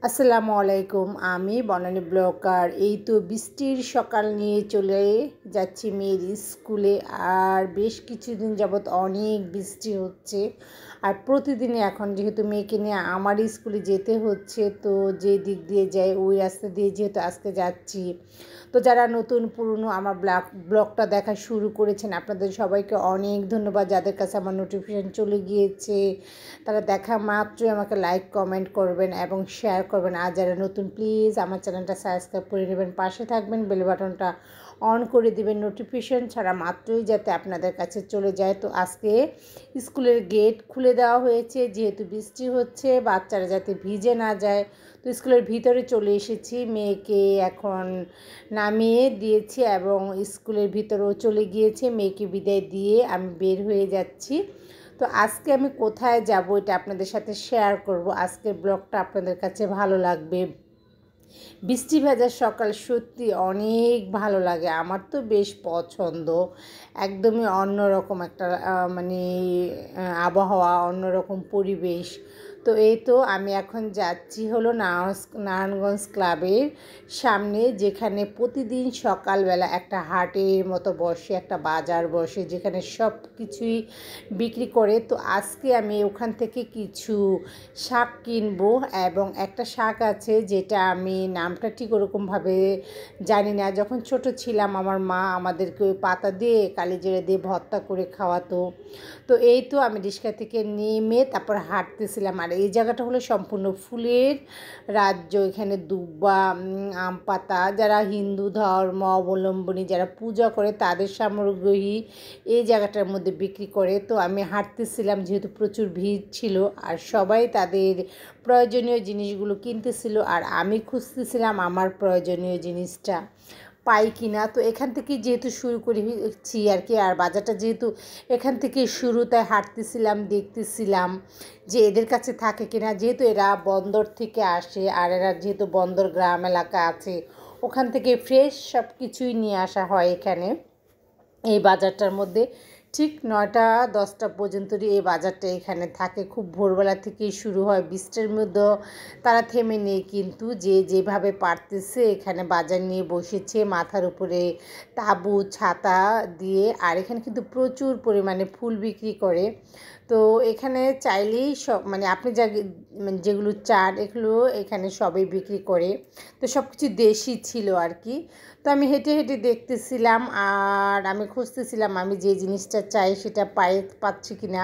আসসালামু আলাইকুম। আমি বনানী ব্লগার। এই তো বৃষ্টির সকাল নিয়ে চলে যাচ্ছি মেয়ের স্কুলে। আর বেশ কিছুদিন যাবৎ অনেক বৃষ্টি হচ্ছে। আর প্রতিদিনই এখন যেহেতু মেয়েকে নিয়ে আমার স্কুলে যেতে হচ্ছে, তো যে দিক দিয়ে যাই ওই রাস্তা দিয়ে যেহেতু আজকে যাচ্ছি, তো যারা নতুন পুরনো আমার ব্লগটা দেখা শুরু করেছেন আপনাদের সবাইকে অনেক ধন্যবাদ। যাদের কাছে আমার নোটিফিকেশান চলে গিয়েছে তারা দেখা মাত্রই আমাকে লাইক কমেন্ট করবেন এবং শেয়ার করবেন। আর যারা নতুন প্লিজ আমার চ্যানেলটা সাবস্ক্রাইব করে নেবেন, পাশে থাকবেন, বেল বাটনটা অন করে দিবেন নোটিফিকেশন ছাড়া মাত্রই যাতে আপনাদের কাছে চলে যায়। তো আজকে স্কুলের গেট খুলে দেওয়া হয়েছে, যেহেতু বৃষ্টি হচ্ছে বাচ্চারা যাতে ভিজে না যায়। তো স্কুলের ভিতরে চলে এসেছি, মেয়েকে এখন নামিয়ে দিয়েছি এবং স্কুলের ভিতরেও চলে গিয়েছে। মেয়েকে বিদায় দিয়ে আমি বের হয়ে যাচ্ছি। তো আজকে আমি কোথায় যাব এটা আপনাদের সাথে শেয়ার করব। আজকের ব্লগটা আপনাদের কাছে ভালো লাগবে। বৃষ্টি ভেজা সকাল সত্যি অনেক ভালো লাগে, আমার তো বেশ পছন্দ। একদমই অন্যরকম একটা আবহাওয়া, অন্যরকম পরিবেশ। তো এই তো আমি এখন যাচ্ছি হলো নারায়ণগঞ্জ ক্লাবের সামনে, যেখানে প্রতিদিন সকালবেলা একটা হাটের মতো বসে, একটা বাজার বসে, যেখানে সব কিছুই বিক্রি করে। তো আজকে আমি ওখান থেকে কিছু শাক কিনবো এবং একটা শাক আছে যেটা আমি নামটা ঠিক ওরকমভাবে জানি না। যখন ছোট ছিলাম আমার মা আমাদেরকে ওই পাতা দিয়ে কালিজিরা দিয়ে ভর্তা করে খাওয়াতো। তো এই তো আমি রিক্সা থেকে নেমে তারপর হাঁটতেছিলাম। আর এই জায়গাটা হলো সম্পূর্ণ ফুলের রাজ্য। এখানে দুব্বা, আম পাতা, যারা হিন্দু ধর্ম অবলম্বনী যারা পূজা করে তাদের সামগ্রী এই জায়গাটার মধ্যে বিক্রি করে। তো আমি হাঁটতেছিলাম যেহেতু প্রচুর ভিড় ছিল আর সবাই তাদের প্রয়োজনীয় জিনিসগুলো কিনতেছিল আর আমি খুঁজতেছিলাম আমার প্রয়োজনীয় জিনিসটা পাই কিনা। তো এখান থেকে যেহেতু শুরু করেছি আর কি, আর বাজারটা যেহেতু এখান থেকে শুরু, তাই হাঁটতেছিলাম, দেখতেছিলাম যে এদের কাছে থাকে কিনা। যেহেতু এরা বন্দর থেকে আসে আর এরা যেহেতু বন্দর গ্রাম এলাকা আছে, ওখান থেকে ফ্রেশ সব কিছুই নিয়ে আসা হয় এখানে এই বাজারটার মধ্যে। ঠিক 9টা-10টা পর্যন্তই এই বাজারটা এখানে থাকে। খুব ভোরবেলা থেকেই শুরু হয়, বৃষ্টির মধ্যেও তারা থেমে নেই, কিন্তু যে যেভাবে পারতেছে এখানে বাজার নিয়ে বসেছে, মাথার উপরে তাঁবু ছাতা দিয়ে। আর এখানে কিন্তু প্রচুর পরিমাণে ফুল বিক্রি করে। তো এখানে চাইলেই সব আপনি যেগুলো চান এগুলো এখানে সবই বিক্রি করে। তো সব কিছু দেশি ছিল আর কি। তো আমি হেঁটে হেঁটে দেখতেছিলাম আর আমি খুঁজতেছিলাম আমি যে জিনিসটা চাই সেটা পাচ্ছি কি না।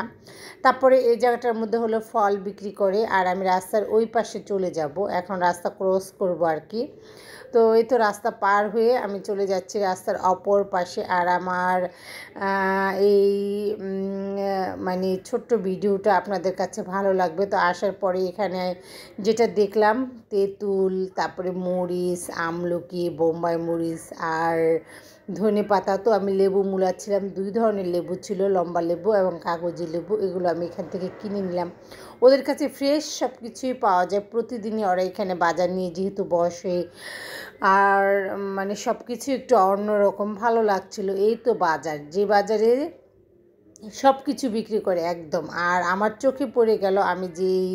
তারপরে এই জায়গাটার মধ্যে হলো ফল বিক্রি করে আর আমি রাস্তার ওই পাশে চলে যাব, এখন রাস্তা ক্রস করব আর কি। তো এই তো রাস্তা পার হয়ে আমি চলে যাচ্ছি রাস্তার অপর পাশে। আর আমার এই ছোট্ট ভিডিওটা আপনাদের কাছে ভালো লাগবে। তো আসার পরে এখানে যেটা দেখলাম, তেঁতুল, তারপরে মরিচ, আমলকি, বোম্বাই মরিচ আর ধনে পাতা। তো আমি লেবু মুলাচ্ছিলাম, 2 ধরনের লেবু ছিল, লম্বা লেবু এবং কাগজি লেবু। এগুলো আমি এখান থেকে কিনে নিলাম। ওদের কাছে ফ্রেশ সব কিছুই পাওয়া যায়, প্রতিদিনই ওরা এখানে বাজার নিয়ে যেহেতু বসে। আর সব কিছু একটু অন্যরকম ভালো লাগছিল। এই তো বাজার, যে বাজারে সব কিছু বিক্রি করে একদম। আর আমার চোখে পড়ে গেল, আমি যেই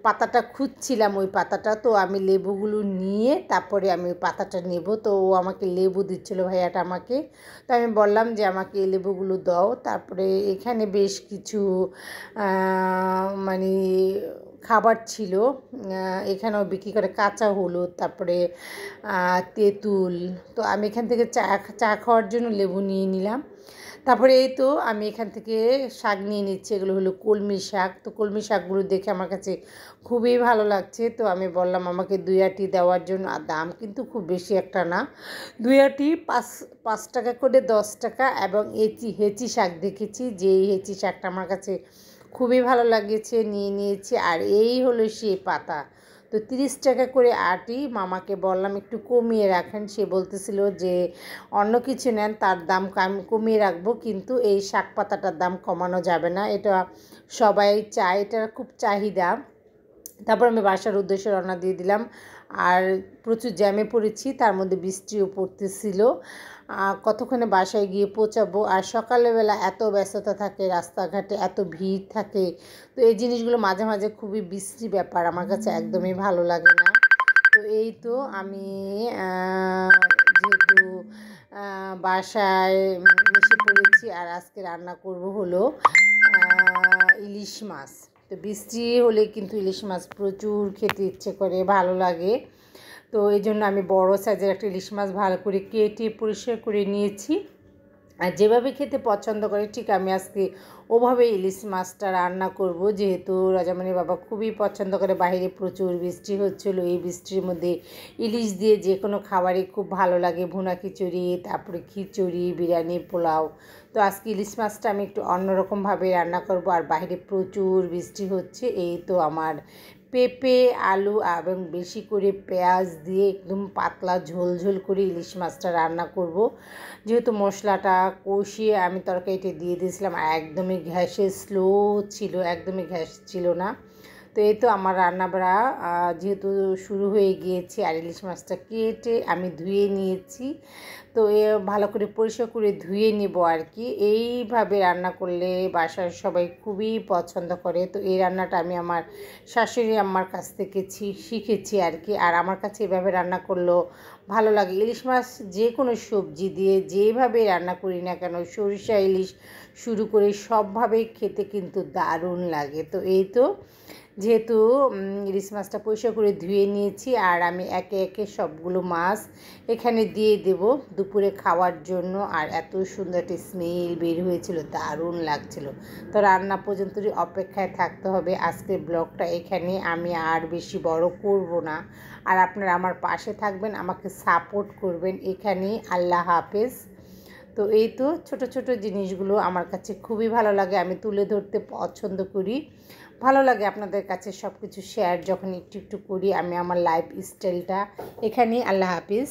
পাতাটা খুঁজছিলাম ওই পাতাটা। তো আমি লেবুগুলো নিয়ে তারপরে আমি ওই পাতাটা নেব। তো ও আমাকে লেবু দিচ্ছিলো, ভাইয়াটা আমাকে। তো আমি বললাম যে আমাকে এই লেবুগুলো দাও। তারপরে এখানে বেশ কিছু খাবার ছিল, এখানেও বিক্রি করে কাঁচা হলুদ, তারপরে তেঁতুল। তো আমি এখান থেকে চা খাওয়ার জন্য লেবু নিয়ে নিলাম। তারপরে এই তো আমি এখান থেকে শাক নিয়ে নিচ্ছি, এগুলো হলো কলমি শাক। তো কলমি শাকগুলো দেখে আমার কাছে খুবই ভালো লাগছে। তো আমি বললাম আমাকে 2 আঁটি দেওয়ার জন্য। আর দাম কিন্তু খুব বেশি একটা না, 2 আঁটি 5 টাকা করে, 10 টাকা। এবং হেঁচি শাক দেখেছি, যে হেঁচি শাকটা আমার কাছে খুবই ভালো লাগিয়েছে, নিয়ে নিয়েছি। আর এই হলো সেই পাতা, তো 30 টাকা করে আঁটি। মামাকে বললাম একটু কমিয়ে রাখেন, সে বলতেছিল যে অন্য কিছু নেন তার দাম কমিয়ে রাখবো, কিন্তু এই শাক পাতাটার দাম কমানো যাবে না, এটা সবাই চায়, এটা খুব চাহিদা। তারপর আমি বাসার উদ্দেশ্যে রওনা দিয়ে দিলাম। আর প্রচুর জ্যামে পড়েছি, তার মধ্যে বৃষ্টিও পড়তেছিল। কতক্ষণে বাসায় গিয়ে পৌঁছাবো। আর সকালবেলা এত ব্যস্ততা থাকে, রাস্তাঘাটে এত ভিড় থাকে। তো এই জিনিসগুলো মাঝে মাঝে খুবই বিশ্রী ব্যাপার, আমার কাছে একদমই ভালো লাগে না। এই তো আমি যেহেতু বাসায় এসে পড়েছি, আর আজকে রান্না করব হলো ইলিশ মাছ। তো বৃষ্টি হলে কিন্তু ইলিশ মাছ প্রচুর খেতে ইচ্ছে করে, ভালো লাগে। তো এই জন্য আমি বড় সাইজের একটা ইলিশ মাছ ভালো করে কেটে পরিষ্কার করে নিয়েছি। আর যেভাবে খেতে পছন্দ করে ঠিক আমি আজকে ওভাবে ইলিশ মাছটা রান্না করব। যেহেতু রাজামণির বাবা খুবই পছন্দ করে, বাইরে প্রচুর বৃষ্টি হচ্ছিলো, এই বৃষ্টির মধ্যে ইলিশ দিয়ে যে কোনো খাবারই খুব ভালো লাগে, ভুনা খিচুড়ি, তারপরে খিচুড়ি, বিরিয়ানি, পোলাও। তো আজকে ইলিশ মাছটা আমি একটু অন্যরকমভাবে রান্না করব। আর বাইরে প্রচুর বৃষ্টি হচ্ছে। এই তো আমার পেঁপে, আলু এবং বেশি করে পেঁয়াজ দিয়ে একদম পাতলা ঝোল ঝোল করে ইলিশ মাছটা রান্না করব। যেহেতু মশলাটা কষিয়ে আমি তরকারিতে দিয়ে দিয়েছিলাম, একদমই গ্যাসে স্লো ছিল, একদমই গ্যাস ছিল না। তো এই তো আমার রান্নাবাড়া যেহেতু শুরু হয়ে গিয়েছে, আর ইলিশ মাছটা কেটে আমি ধুয়ে নিয়েছি। তো ভালো করে পরিষ্কার করে ধুয়ে নেব আর কি। এইভাবে রান্না করলে বাসার সবাই খুবই পছন্দ করে। তো এই রান্নাটা আমি আমার শাশুড়ি আম্মার কাছ থেকে শিখেছি আর কি। আর আমার কাছে এভাবে রান্না করলেও ভালো লাগে। ইলিশ মাছ যে কোনো সবজি দিয়ে যেভাবে রান্না করি না কেন, সরিষা ইলিশ শুরু করে সবভাবেই খেতে কিন্তু দারুণ লাগে। তো এই তো যেহেতু ইলিশ মাছটা পরিষ্কার করে ধুয়ে নিয়েছি, আর আমি একে একে সবগুলো মাছ এখানে দিয়ে দেব দুপুরে খাওয়ার জন্য। আর এত সুন্দর একটা স্মেল বের হয়েছিল, দারুণ লাগছিল। তো রান্না পর্যন্তই অপেক্ষায় থাকতে হবে। আজকের ব্লগটা এখানে আমি আর বেশি বড় করব না। আর আপনারা আমার পাশে থাকবেন, আমাকে সাপোর্ট করবেন এখানেই। আল্লাহ হাফেজ। তো এই তো ছোট ছোট জিনিসগুলো আমার কাছে খুবই ভালো লাগে, আমি তুলে ধরতে পছন্দ করি। ভালো লাগে আপনাদের কাছে সব কিছু শেয়ার যখন একটু একটু করি আমি আমার লাইফ স্টাইলটা। এখানেই আল্লাহ হাফিজ।